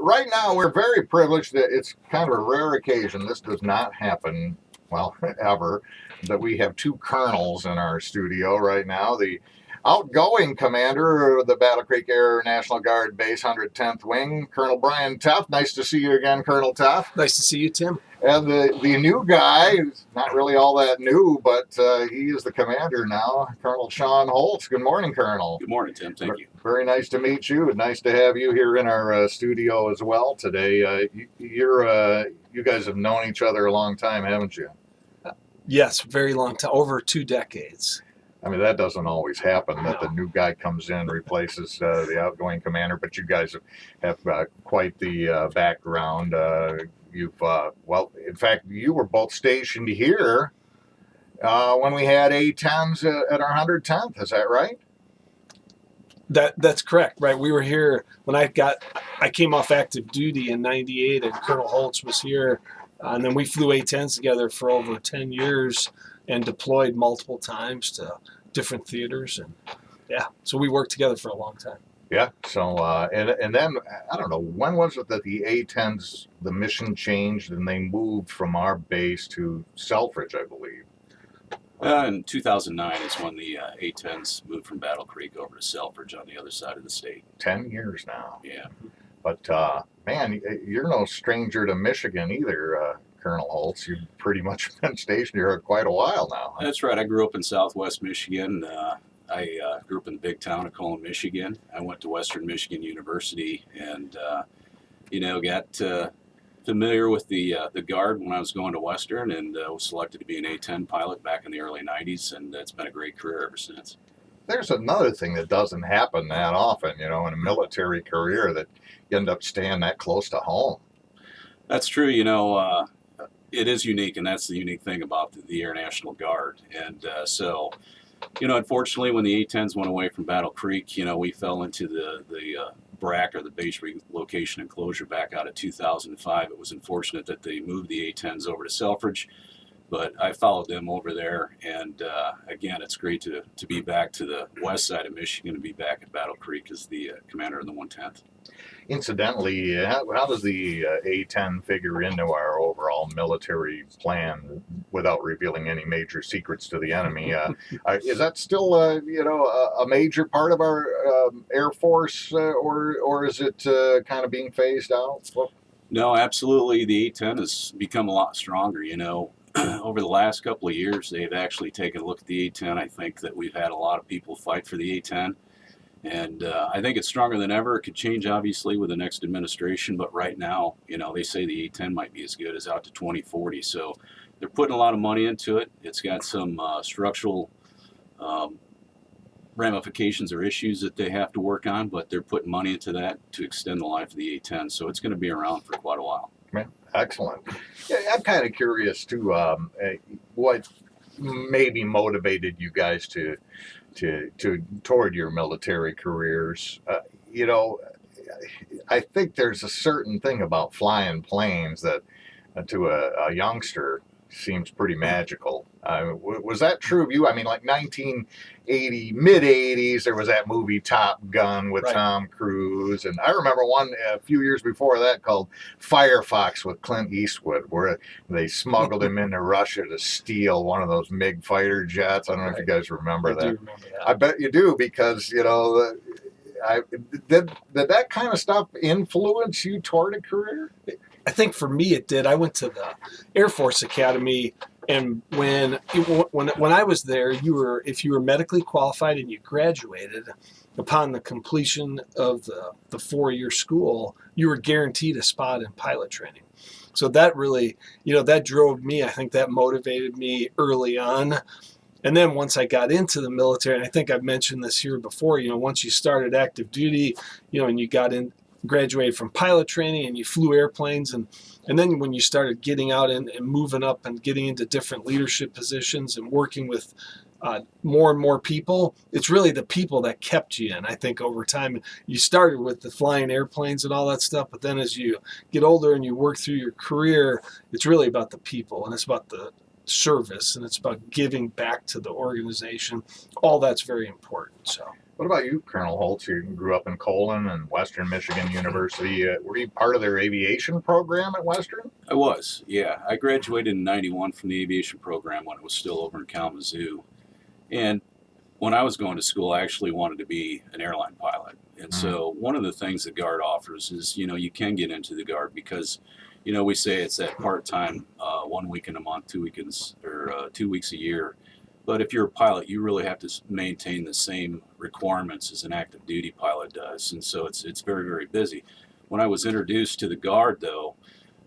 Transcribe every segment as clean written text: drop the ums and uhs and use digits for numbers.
right now, we're very privileged that it's kind of a rare occasion. This does not happen, well, ever, that we have two colonels in our studio right now. The outgoing commander of the Battle Creek Air National Guard Base 110th Wing, Colonel Brian Tuff. Nice to see you again, Colonel Tuff. Nice to see you, Tim. And the new guy, who's not really all that new, but he is the commander now, Colonel Sean Holtz. Good morning, Colonel. Good morning, Tim. Thank you. Very nice to meet you, and nice to have you here in our studio as well today. You guys have known each other a long time, haven't you? Yes, very long time, over 2 decades. I mean, that doesn't always happen, that the new guy comes in, replaces the outgoing commander, but you guys have quite the background. Well, in fact, you were both stationed here when we had A-10s at our 110th. Is that right? That's correct, right? We were here when I came off active duty in '98, and Colonel Holtz was here, and then we flew A-10s together for over 10 years and deployed multiple times to different theaters, and so we worked together for a long time. Yeah. So and then I don't know, when was it that the A-10s, the mission changed and they moved from our base to Selfridge, I believe. In 2009 is when the A-10s moved from Battle Creek over to Selfridge on the other side of the state. 10 years now. Yeah. But man, you're no stranger to Michigan either, Colonel Holtz. You've pretty much been stationed here quite a while now. That's right. I grew up in Southwest Michigan. I grew up in the big town of Colon, Michigan. I went to Western Michigan University, and got familiar with the Guard when I was going to Western, and was selected to be an A-10 pilot back in the early 90s, and it's been a great career ever since. There's another thing that doesn't happen that often, in a military career, that you end up staying that close to home. That's true. It is unique, and that's the unique thing about the Air National Guard. And unfortunately, when the A-10s went away from Battle Creek, we fell into the BRAC, or the base relocation and closure, back out of 2005. It was unfortunate that they moved the A-10s over to Selfridge, but I followed them over there. And again, it's great to be back to the west side of Michigan and be back at Battle Creek as the commander of the 110th. Incidentally, how does the A-10 figure into our overall military plan without revealing any major secrets to the enemy? Is that still a major part of our Air Force, or is it kind of being phased out? Well, no, absolutely. The A-10 has become a lot stronger. Over the last couple of years, they've actually taken a look at the A-10. I think that we've had a lot of people fight for the A-10. And I think it's stronger than ever. It could change, obviously, with the next administration. But right now, they say the A-10 might be as good as out to 2040. So they're putting a lot of money into it. It's got some structural ramifications or issues that they have to work on. But they're putting money into that to extend the life of the A-10. So it's going to be around for quite a while. Excellent. Yeah, I'm kind of curious, too, what maybe motivated you guys toward your military careers. I think there's a certain thing about flying planes that to a youngster seems pretty magical. Was that true of you? I mean, like 1980, mid-80s, there was that movie Top Gun with Tom Cruise. And I remember one a few years before that called Firefox with Clint Eastwood, where they smuggled him into Russia to steal one of those MiG fighter jets. I don't know if you guys remember that. I do remember that. I bet you do, because, did that kind of stuff influence you toward a career? I think for me it did. I went to the Air Force Academy, and when I was there, if you were medically qualified and you graduated upon the completion of the 4-year school, you were guaranteed a spot in pilot training. So that really, that drove me. I think that motivated me early on. And then once I got into the military, and I think I've mentioned this here before, once you started active duty, and you graduated from pilot training and you flew airplanes, and then when you started getting out and moving up and getting into different leadership positions and working with more and more people, it's really the people that kept you in. I think over time, you started with the flying airplanes and all that stuff, but then as you get older and you work through your career, it's really about the people, and it's about the service, and it's about giving back to the organization. All that's very important. So What about you, Colonel Holtz? You grew up in Colon and Western Michigan University. Were you part of their aviation program at Western? I was, yeah. I graduated in '91 from the aviation program when it was still over in Kalamazoo. And when I was going to school, I actually wanted to be an airline pilot. And so one of the things the Guard offers is, you can get into the Guard because, we say it's that part-time, 1 week in a month, 2 weekends, or 2 weeks a year. But if you're a pilot, you really have to maintain the same requirements as an active duty pilot does. And so it's very, very busy. When I was introduced to the Guard, though,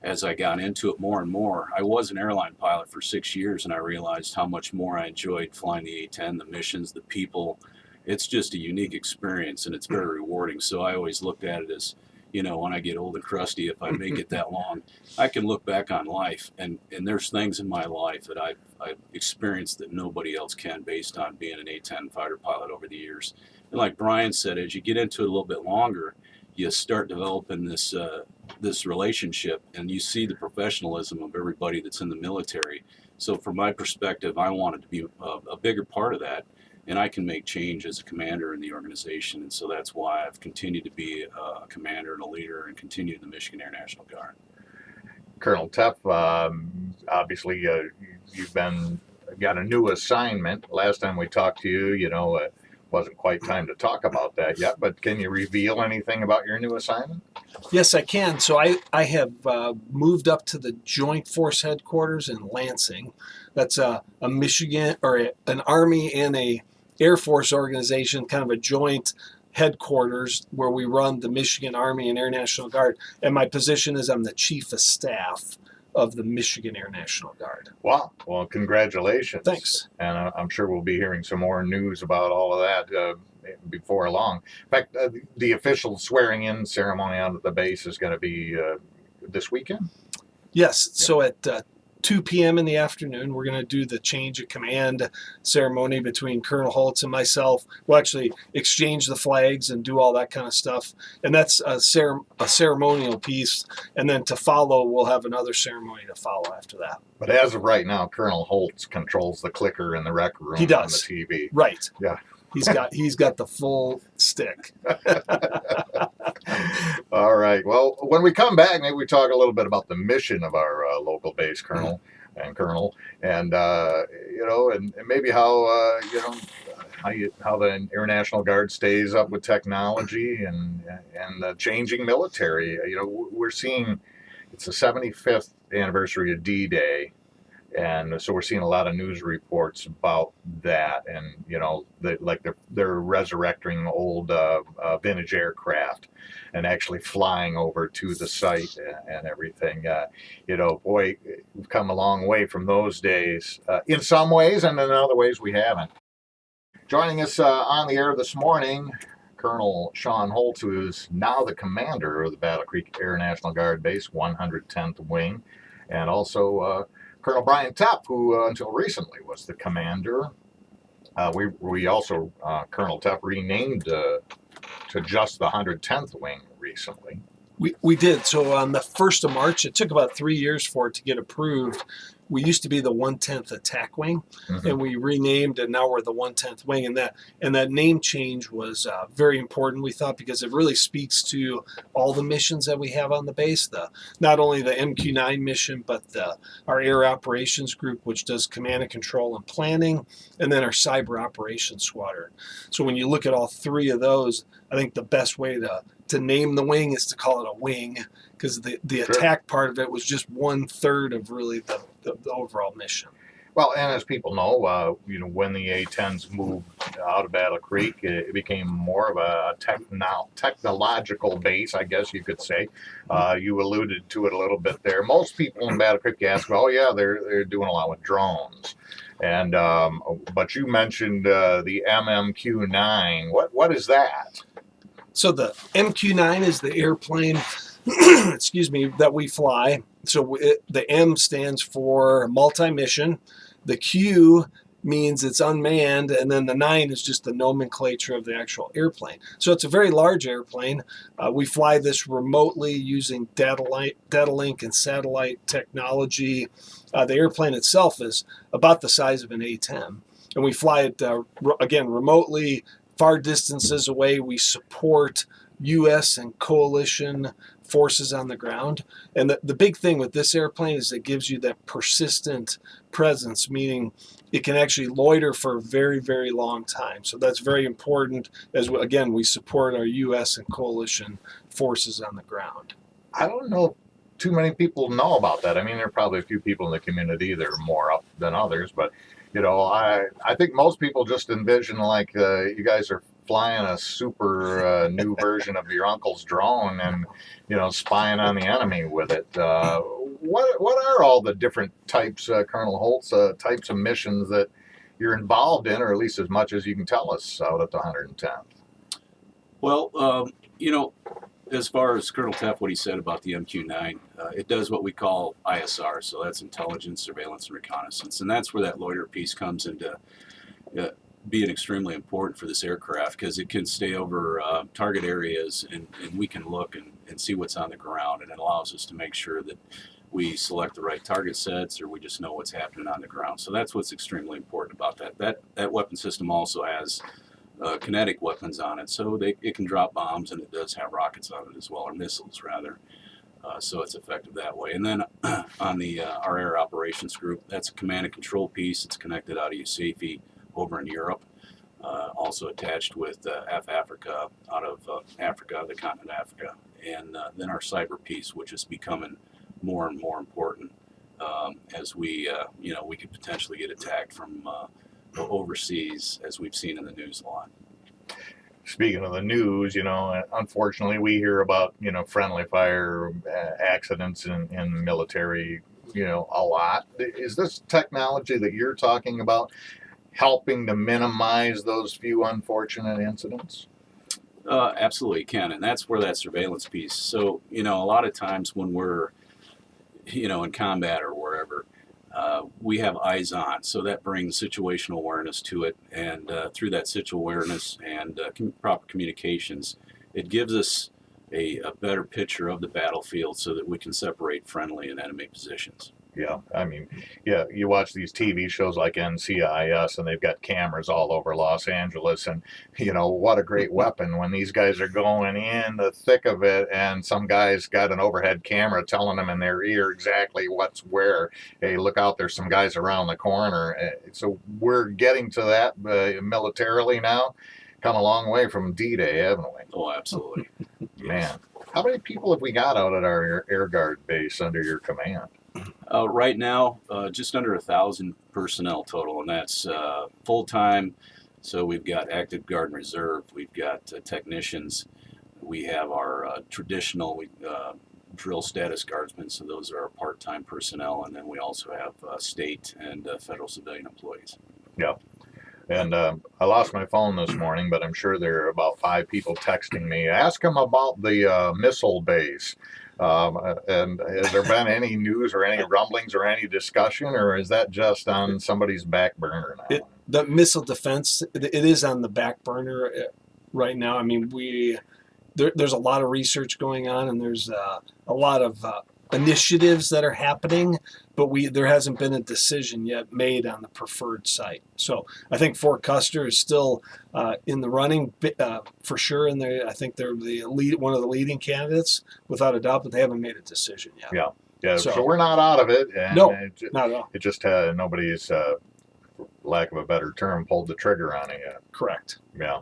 as I got into it more and more, I was an airline pilot for 6 years, and I realized how much more I enjoyed flying the A-10, the missions, the people. It's just a unique experience, and it's very rewarding. So I always looked at it as, when I get old and crusty, if I make it that long, I can look back on life, and there's things in my life that I've experienced that nobody else can based on being an A-10 fighter pilot over the years. And like Brian said, as you get into it a little bit longer, you start developing this relationship, and you see the professionalism of everybody that's in the military. So from my perspective, I wanted to be a bigger part of that, and I can make change as a commander in the organization. And so that's why I've continued to be a commander and a leader and continue in the Michigan Air National Guard. Colonel Teff, obviously you've got a new assignment. Last time we talked to you, it wasn't quite time to talk about that yet, but can you reveal anything about your new assignment? Yes, I can. So I have moved up to the Joint Force Headquarters in Lansing. That's a Michigan, or an Army and a Air Force organization, kind of a joint headquarters where we run the Michigan Army and Air National Guard. And my position is I'm the Chief of Staff of the Michigan Air National Guard. Wow. Well, congratulations. Thanks. And I'm sure we'll be hearing some more news about all of that before long. In fact, the official swearing-in ceremony out at the base is going to be this weekend? Yes. Yeah. So at 2 p.m. in the afternoon, we're going to do the change of command ceremony between Colonel Holtz and myself. We'll actually exchange the flags and do all that kind of stuff. And that's a ceremonial piece. And then to follow, we'll have another ceremony to follow after that. But as of right now, Colonel Holtz controls the clicker in the rec room. He does. On the TV. Right. Yeah. He's got the full stick. All right. Well, when we come back, maybe we talk a little bit about the mission of our local base colonel, and and maybe how how the Air National Guard stays up with technology and the changing military. We're seeing it's the 75th anniversary of D-Day. And so we're seeing a lot of news reports about that, and they're resurrecting old vintage aircraft and actually flying over to the site and everything. Boy, we've come a long way from those days in some ways, and in other ways we haven't. Joining us on the air this morning, Colonel Sean Holtz, who is now the commander of the Battle Creek Air National Guard Base, 110th Wing, and also Colonel Brian Teff, who until recently was the commander. We also, Colonel Teff renamed to just the 110th Wing recently. We did. So on the 1st of March, it took about 3 years for it to get approved. We used to be the 110th Attack Wing, and we renamed, and now we're the 110th Wing. And that name change was very important, we thought, because it really speaks to all the missions that we have on the base. Not only the MQ-9 mission, but our Air Operations Group, which does command and control and planning, and then our Cyber Operations Squadron. So when you look at all three of those, I think the best way to name the wing is to call it a wing, because the attack part of it was just 1/3 of really the overall mission. Well, and as people know, when the A-10s moved out of Battle Creek, it became more of a technological base, I guess you could say. You alluded to it a little bit there. Most people in Battle Creek ask, "Oh yeah, they're doing a lot with drones," and but you mentioned the MMQ-9. What is that? So the MQ-9 is the airplane, excuse me, that we fly. So the M stands for multi-mission. The Q means it's unmanned, and then the 9 is just the nomenclature of the actual airplane. So it's a very large airplane. We fly this remotely using data link and satellite technology. The airplane itself is about the size of an A-10, and we fly it again remotely far distances away, we support U.S. and coalition forces on the ground. And the big thing with this airplane is it gives you that persistent presence, meaning it can actually loiter for a very, very long time. So that's very important as, again, we support our U.S. and coalition forces on the ground. I don't know if too many people know about that. I mean, there are probably a few people in the community that are more up than others, but I think most people just envision like you guys are flying a super new version of your uncle's drone and spying on the enemy with it. What are all the different types, Colonel Holtz, types of missions that you're involved in, or at least as much as you can tell us out at the 110th? Well, as far as Colonel Teff, what he said about the MQ-9, it does what we call ISR, so that's intelligence, surveillance, and reconnaissance, and that's where that loiter piece comes into being extremely important for this aircraft, because it can stay over target areas, and we can look and see what's on the ground, and it allows us to make sure that we select the right target sets, or we just know what's happening on the ground. So that's what's extremely important about that. That weapon system also has kinetic weapons on it, so it can drop bombs, and it does have rockets on it as well, or missiles rather. So it's effective that way. And then on our air operations group, that's a command and control piece. It's connected out of USAFE over in Europe, also attached with Africa, out of Africa, the continent of Africa. And then our cyber piece, which is becoming more and more important as we could potentially get attacked from overseas, as we've seen in the news a lot. Speaking of the news, unfortunately we hear about, friendly fire accidents in military, a lot. Is this technology that you're talking about helping to minimize those few unfortunate incidents? Absolutely can, and that's where that surveillance piece. So, a lot of times when we're, in combat or wherever, we have eyes on, so that brings situational awareness to it, and through that situational awareness and proper communications, it gives us a better picture of the battlefield so that we can separate friendly and enemy positions. Yeah, I mean, you watch these TV shows like NCIS, and they've got cameras all over Los Angeles, and what a great weapon when these guys are going in the thick of it, and some guy's got an overhead camera telling them in their ear exactly what's where. Hey, look out, there's some guys around the corner. So we're getting to that militarily now. Come a long way from D-Day, haven't we? Oh, absolutely. Man, how many people have we got out at our Air Guard base under your command? Right now, just under 1,000 personnel total, and that's full-time. So we've got active guard and reserve. We've got technicians. We have our traditional drill status guardsmen, so those are our part-time personnel, and then we also have state and federal civilian employees. Yeah. And I lost my phone this morning, but I'm sure there are about 5 people texting me. Ask them about the missile base. And has there been any news or any rumblings or any discussion, or is that just on somebody's back burner now? The missile defense, it is on the back burner right now. I mean, there's a lot of research going on, and there's a lot of initiatives that are happening, but there hasn't been a decision yet made on the preferred site. So I think Fort Custer is still in the running for sure, and I think they're one of the leading candidates without a doubt, but they haven't made a decision yet. Yeah. So we're not out of it. And no, not at all. It just nobody's, for lack of a better term, pulled the trigger on it yet. Correct. Yeah.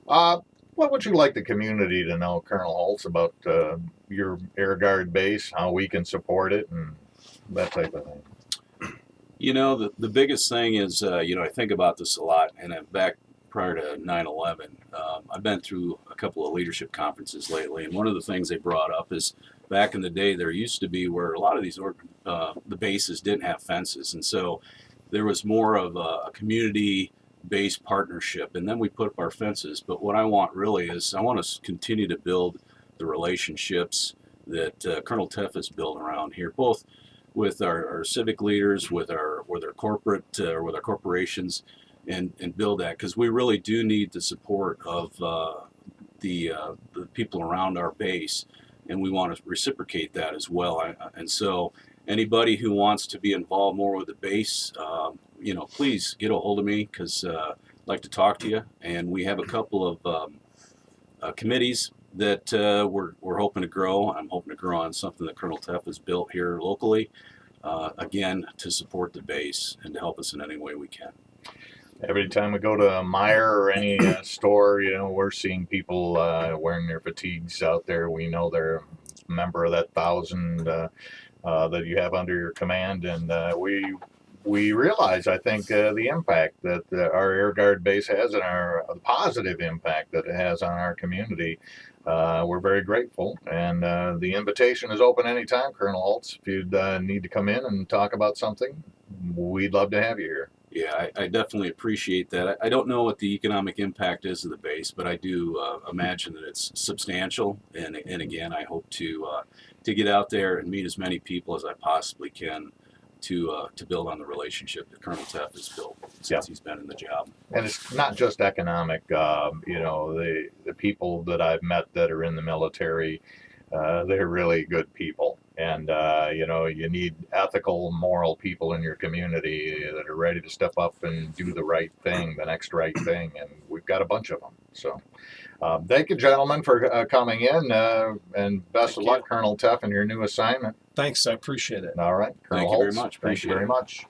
What would you like the community to know, Colonel Holtz, about your Air Guard base, how we can support it, and that type of thing? The biggest thing is, I think about this a lot, and back prior to 9/11, I've been through a couple of leadership conferences lately, and one of the things they brought up is back in the day there used to be where a lot of these the bases didn't have fences, and so there was more of a community-based partnership, and then we put up our fences. But what I want really is I want to continue to build the relationships that Colonel Teff has built around here, both with our civic leaders, with our corporate, with our corporations, and build that, because we really do need the support of the people around our base, and we want to reciprocate that as well. And so anybody who wants to be involved more with the base, please get a hold of me, because like to talk to you. And we have a couple of committees that we're hoping to grow. I'm hoping to grow on something that Colonel Teff has built here locally, again, to support the base and to help us in any way we can. Every time we go to a Meijer or any store, you know, we're seeing people wearing their fatigues out there. We know they're a member of that 1,000 that you have under your command, and we realize, I think, the impact that our Air Guard base has and the positive impact that it has on our community. We're very grateful, and the invitation is open anytime, Colonel Holtz. If you'd need to come in and talk about something, we'd love to have you here. Yeah, I definitely appreciate that. I don't know what the economic impact is of the base, but I do imagine that it's substantial. And again, I hope to get out there and meet as many people as I possibly can to build on the relationship that Colonel Teff has built since he's been in the job. And it's not just economic. You know, the people that I've met that are in the military, they're really good people. And, you know, you need ethical, moral people in your community that are ready to step up and do the right thing, the next right thing. And we've got a bunch of them. So thank you, gentlemen, for coming in. And best of luck, Colonel Teff, in your new assignment. Thanks. I appreciate it. All right. Colonel Thank you very Holtz, much. Thank you very much.